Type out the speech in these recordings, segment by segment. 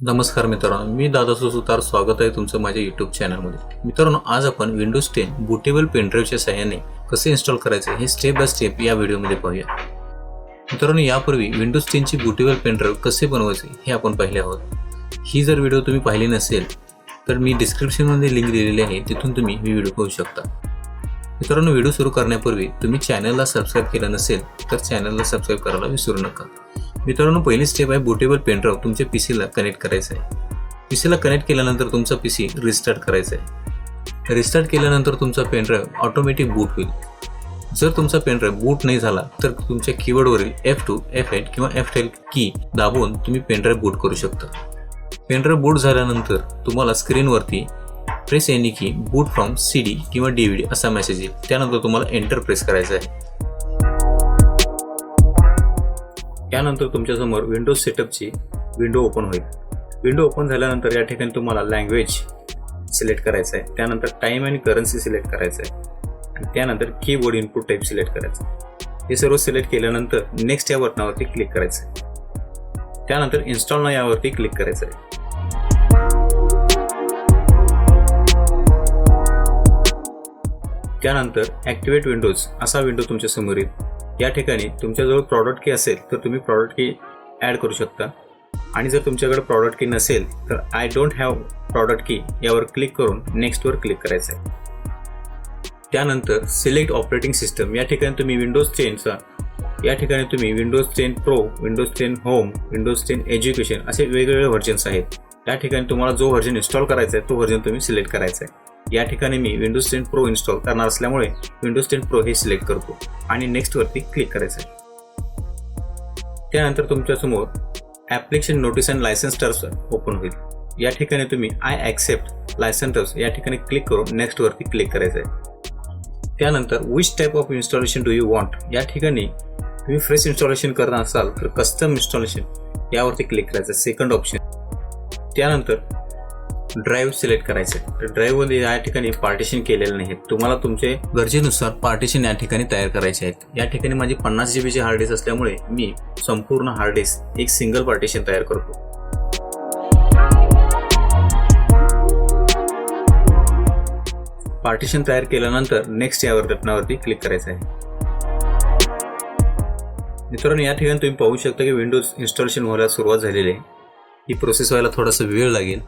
नमस्कार मित्रांनो, मी दादा सुतार. स्वागत आहे तुमचं माझ्या यूट्यूब चॅनलमध्ये. मित्रांनो, आज आपण विंडोज 10 बुटेबल पेनड्राईव्हच्या सहाय्याने कसे इन्स्टॉल करायचे हे स्टेप बाय स्टेप या व्हिडिओमध्ये पाहूया. मित्रांनो, यापूर्वी विंडोज 10 ची बुटेबल पेनड्राईव्ह कसे बनवायचे हे आपण पाहिले आहोत. ही जर व्हिडिओ तुम्ही पाहिली नसेल तर मी डिस्क्रिप्शनमध्ये लिंक दिलेली आहे, तिथून तुम्ही ही व्हिडिओ पाहू शकता. मित्रांनो, व्हिडिओ सुरू करण्यापूर्वी तुम्ही चॅनलला सबस्क्राईब केलं नसेल तर चॅनलला सबस्क्राईब करायला विसरू नका. मित्रांनो, पहिली स्टेप आहे बुटेबल पेनड्राईव्ह तुमच्या पीसीला कनेक्ट करायचा आहे. पीसीला कनेक्ट केल्यानंतर तुमचा पीसी रिस्टार्ट करायचा आहे. रिस्टार्ट केल्यानंतर तुमचा पेनड्राईव्ह ऑटोमॅटिक बूट होईल. जर तुमचा पेनड्राईव्ह बूट नाही झाला तर तुमच्या कीबोर्डवरील F2, F8 किंवा F12 की दाबून तुम्ही पेनड्राईव्ह बूट करू शकता. पेनड्राईव्ह बूट झाल्यानंतर तुम्हाला स्क्रीनवरती प्रेस एनी की बूट फ्रॉम CD किंवा DVD असा मेसेज येईल. त्यानंतर तुम्हाला एंटर प्रेस करायचा आहे. त्यानंतर तुमच्यासमोर विंडोज सेटअपची विंडो ओपन होईल. विंडो ओपन झाल्यानंतर या ठिकाणी तुम्हाला लँग्वेज सिलेक्ट करायचं आहे. त्यानंतर टाईम आणि करन्सी सिलेक्ट करायचं आहे आणि त्यानंतर कीबोर्ड इनपुट टाईप सिलेक्ट करायचं आहे. हे सर्व सिलेक्ट केल्यानंतर नेक्स्ट या बटनावरती क्लिक करायचं आहे. त्यानंतर इन्स्टॉल यावरती क्लिक करायचं आहे. त्यानंतर ॲक्टिवेट विंडोज असा विंडो तुमच्या समोर येईल. या ठिकाणी तुमच्याजवळ प्रॉडक्ट की असेल तर तुम्ही प्रॉडक्ट की ॲड करू शकता आणि जर तुमच्याकडे प्रॉडक्ट की नसेल तर आय डोंट हॅव प्रॉडक्ट की यावर क्लिक करून नेक्स्टवर क्लिक करायचं आहे. त्यानंतर सिलेक्ट ऑपरेटिंग सिस्टम या ठिकाणी तुम्ही विंडोज 10चा या ठिकाणी तुम्ही Windows 10 pro, Windows 10 home, Windows 10 education असे वेगवेगळे व्हर्जन्स आहेत. या ठिकाणी तुम्हाला जो व्हर्जन इन्स्टॉल करायचा आहे तो व्हर्जन तुम्ही सिलेक्ट करायचा आहे. या ठिकाणी मी विंडोज 10 प्रो इन्स्टॉल करणार असल्यामुळे विंडोज 10 प्रो हे सिलेक्ट करतो आणि नेक्स्टवरती क्लिक करायचं आहे. त्यानंतर तुमच्यासमोर application notice and licence terms open होईल. या ठिकाणी तुम्ही आय ॲक्सेप्ट लायसन्स टर्म्स या ठिकाणी क्लिक करून नेक्स्टवरती क्लिक करायचं आहे. त्यानंतर which type of installation do you want या ठिकाणी तुम्ही फ्रेश इन्स्टॉलेशन करणार असाल तर कस्टम इन्स्टॉलेशन यावरती क्लिक करायचं सेकंड ऑप्शन. त्यानंतर ड्राईव्ह सिलेक्ट करायचे. ड्राईव्हमध्ये या ठिकाणी पार्टिशन केलेले नाहीत. तुम्हाला तुमचे गरजेनुसार पार्टिशन या ठिकाणी तयार करायचे आहेत. या ठिकाणी माझी 50 GB ची हार्ड डिस्क असल्यामुळे मी संपूर्ण हार्ड डिस्क एक सिंगल पार्टिशन तयार करतो. पार्टिशन तयार केल्यानंतर नेक्स्ट या बटनावरती क्लिक करायचं आहे. मित्रांनो, या ठिकाणी तुम्ही पाहू शकता की विंडोज इन्स्टॉलेशन व्हायला सुरुवात झालेली आहे. ही प्रोसेस व्हायला थोडासा वेळ लागेल.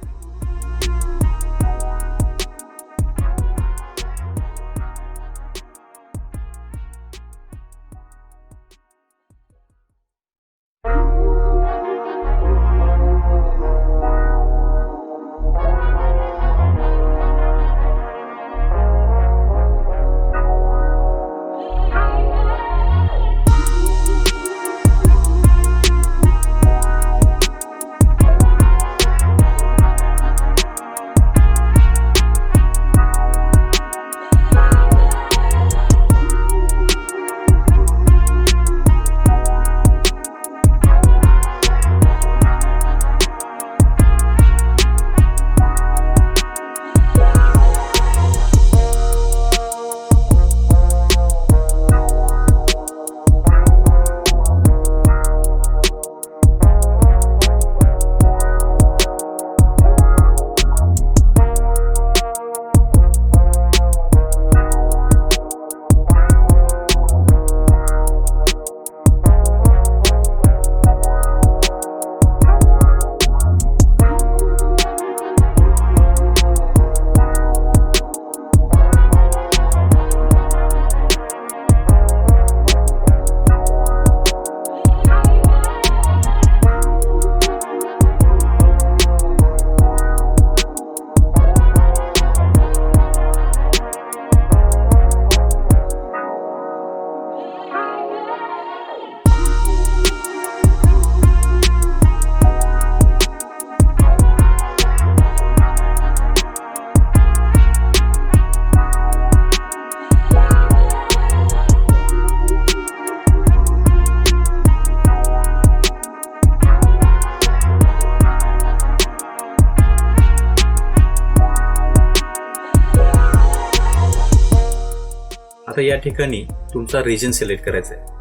आता या ठिकाणी तुमचा रिजन सिलेक्ट करायचा आहे.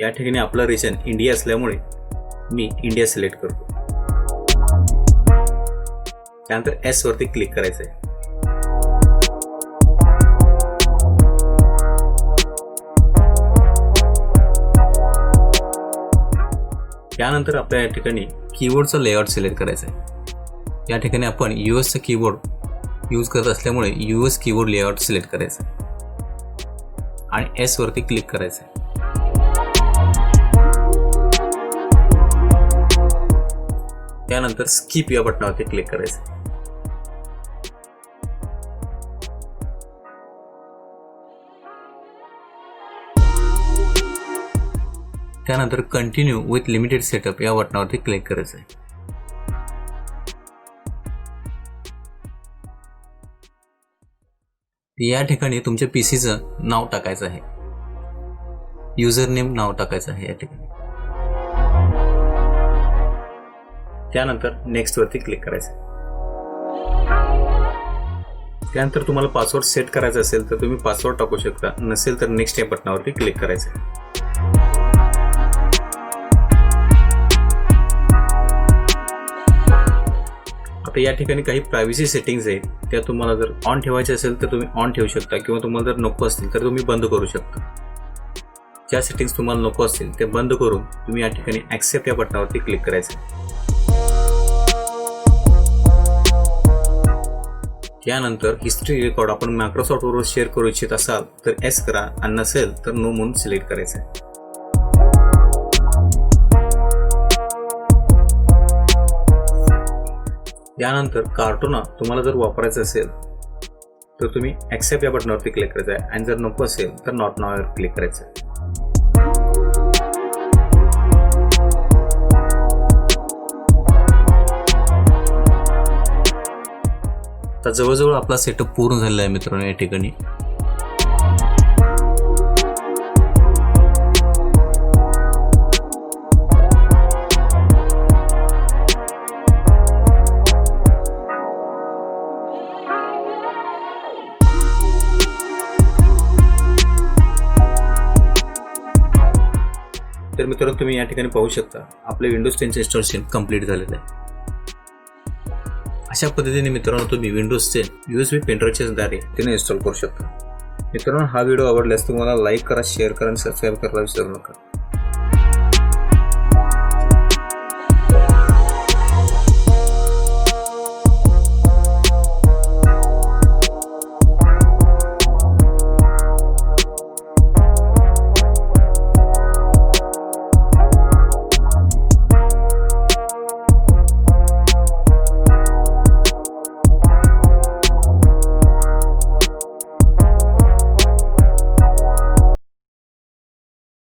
या ठिकाणी आपला रिजन इंडिया असल्यामुळे मी इंडिया सिलेक्ट करतो. त्यानंतर एस वरती क्लिक करायचं आहे. यानंतर आपल्या या ठिकाणी कीबोर्डचा लेआउट सिलेक्ट करायचा आहे. या ठिकाणी आपण यूएसचा कीबोर्ड यूज करत असल्यामुळे यूएस कीबोर्ड लेआउट सिलेक्ट करायचा आणि एस वरती क्लिक करायचं आहे. त्यानंतर स्किप या बटनावरती क्लिक करायचं आहे. त्यानंतर कंटिन्यू विथ लिमिटेड सेटअप या बटनावरती क्लिक करायचं आहे. या ठिकाणी तुमच्या पीसीचं नाव टाकायचं आहे. युजर नेम नाव टाकायचं आहे या ठिकाणी. त्यानंतर नेक्स्ट वरती क्लिक करायचं. त्यानंतर तुम्हाला पासवर्ड सेट करायचा असेल तर तुम्ही पासवर्ड टाकू शकता, नसेल तर नेक्स्ट या बटनावरती क्लिक करायचं आहे. आता या ठिकाणी काही प्रायव्हसी सेटिंग्स आहेत, त्या तुम्हाला जर ऑन ठेवायचे असेल तर तुम्ही ऑन ठेवू शकता किंवा तुम्हाला जर नको असतील तर तुम्ही बंद करू शकता. ज्या सेटिंग्स तुम्हाला नको असतील ते बंद करून तुम्ही या ठिकाणी ॲक्सेप्ट या बटनावरती क्लिक करायचं. त्यानंतर हिस्ट्री रेकॉर्ड आपण मायक्रोसॉफ्टवर शेअर करू इच्छित असाल तर एस करा आणि नसेल तर नो म्हणून सिलेक्ट करायचं आहे. यानंतर कार्टोना तुम्हाला जर वापरायचं असेल तर तुम्ही ॲक्सेप्ट या बटनावरती क्लिक करायचं आहे आणि जर नको असेल तर नॉट नाव वर क्लिक करायचं आहे. आता जवळजवळ आपला सेटअप पूर्ण झालेला आहे मित्रांनो. या ठिकाणी तर मित्रांनो तुम्ही या ठिकाणी पाहू शकता आपले विंडोज 10 इन्स्टॉलेशन कंप्लीट झालेलं आहे. अशा पद्धतीने मित्रांनो तुम्ही विंडोज 10 USB पेनड्राईव्हच्या द्वारे तिने इन्स्टॉल करू शकता. मित्रांनो हा व्हिडिओ आवडल्यास तुम्हाला लाईक करा, शेअर करा आणि सबस्क्राईब करायला विसरू नका.